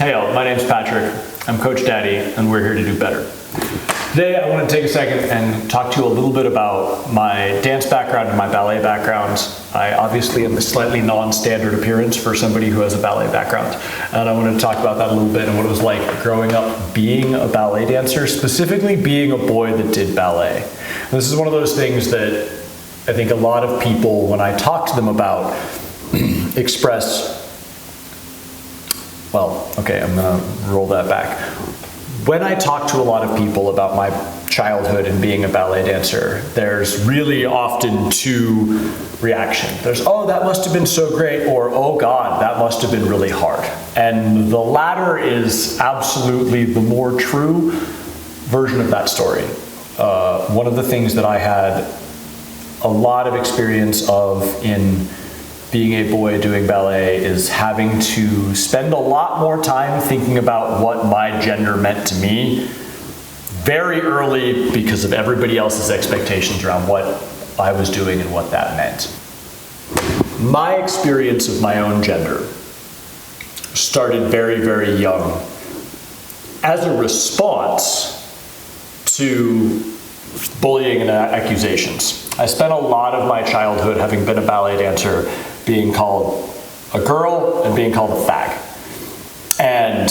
Hey all, my name's Patrick. I'm Coach Daddy, and we're here to do better. Today I want to take a second and talk to you a little bit about my dance background and my ballet background. I obviously am a slightly non-standard appearance for somebody who has a ballet background, and I want to talk about that a little bit and what it was like growing up being a ballet dancer, specifically being a boy that did ballet. And this is one of those things that I think a lot of people, when I talk to them about, express, well, okay, I'm gonna roll that back. When I talk to a lot of people about my childhood and being a ballet dancer, there's really often two reactions. There's, oh, that must have been so great, or, oh God, that must have been really hard. And the latter is absolutely the more true version of that story. One of the things that I had a lot of experience of in being a boy doing ballet is having to spend a lot more time thinking about what my gender meant to me very early because of everybody else's expectations around what I was doing and what that meant. My experience of my own gender started very, very young as a response to bullying and accusations. I spent a lot of my childhood, having been a ballet dancer, being called a girl and being called a fag. And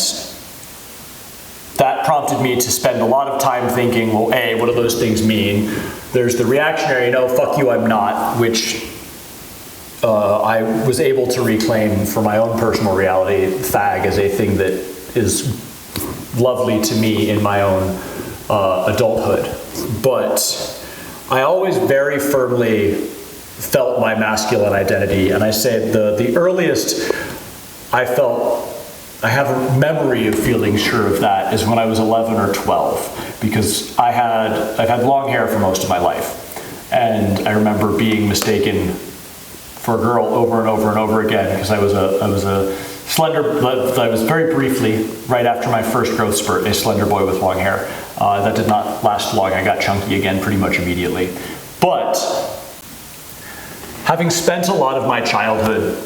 that prompted me to spend a lot of time thinking, well, A, what do those things mean? There's the reactionary, no, fuck you, I'm not, which I was able to reclaim for my own personal reality, fag as a thing that is lovely to me in my own adulthood. But I always very firmly felt my masculine identity, and I say the earliest I have a memory of feeling sure of that is when I was 11 or 12, because I've had long hair for most of my life, and I remember being mistaken for a girl over and over and over again because I was a slender, I was very briefly, right after my first growth spurt, a slender boy with long hair. That did not last long. I got chunky again pretty much immediately. But having spent a lot of my childhood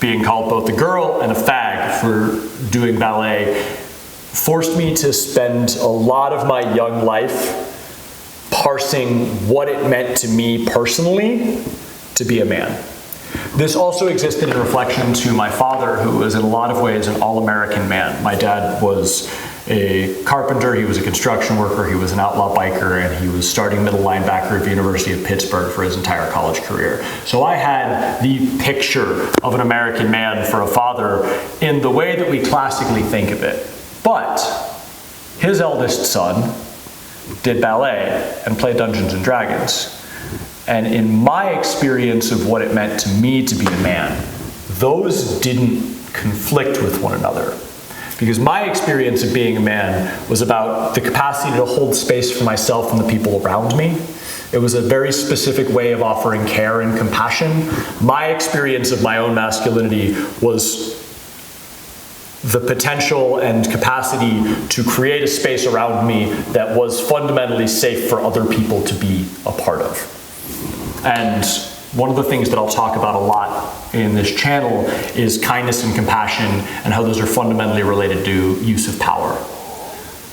being called both a girl and a fag for doing ballet forced me to spend a lot of my young life parsing what it meant to me personally to be a man. This also existed in reflection to my father, who was in a lot of ways an all-American man. My dad was a carpenter, he was a construction worker, he was an outlaw biker, and he was starting middle linebacker at the University of Pittsburgh for his entire college career. So I had the picture of an American man for a father in the way that we classically think of it. But his eldest son did ballet and played Dungeons and Dragons. And in my experience of what it meant to me to be a man, those didn't conflict with one another. Because my experience of being a man was about the capacity to hold space for myself and the people around me. It was a very specific way of offering care and compassion. My experience of my own masculinity was the potential and capacity to create a space around me that was fundamentally safe for other people to be a part of. And one of the things that I'll talk about a lot in this channel is kindness and compassion and how those are fundamentally related to use of power.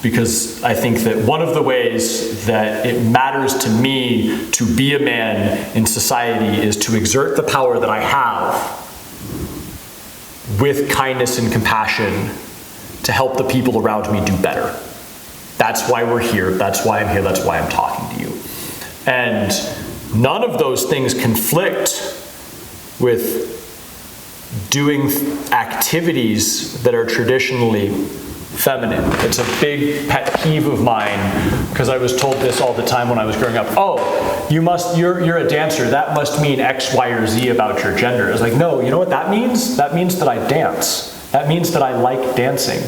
Because I think that one of the ways that it matters to me to be a man in society is to exert the power that I have with kindness and compassion to help the people around me do better. That's why we're here, that's why I'm here, that's why I'm talking to you. And none of those things conflict with doing activities that are traditionally feminine. It's a big pet peeve of mine because I was told this all the time when I was growing up. Oh, you're a dancer. That must mean X, Y, or Z about your gender. I was like, no, you know what that means? That means that I dance. That means that I like dancing.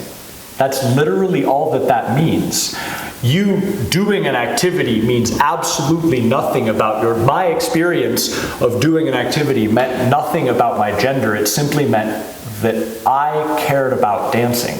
That's literally all that means. You doing an activity means absolutely nothing about my experience of doing an activity meant nothing about my gender. It simply meant that I cared about dancing.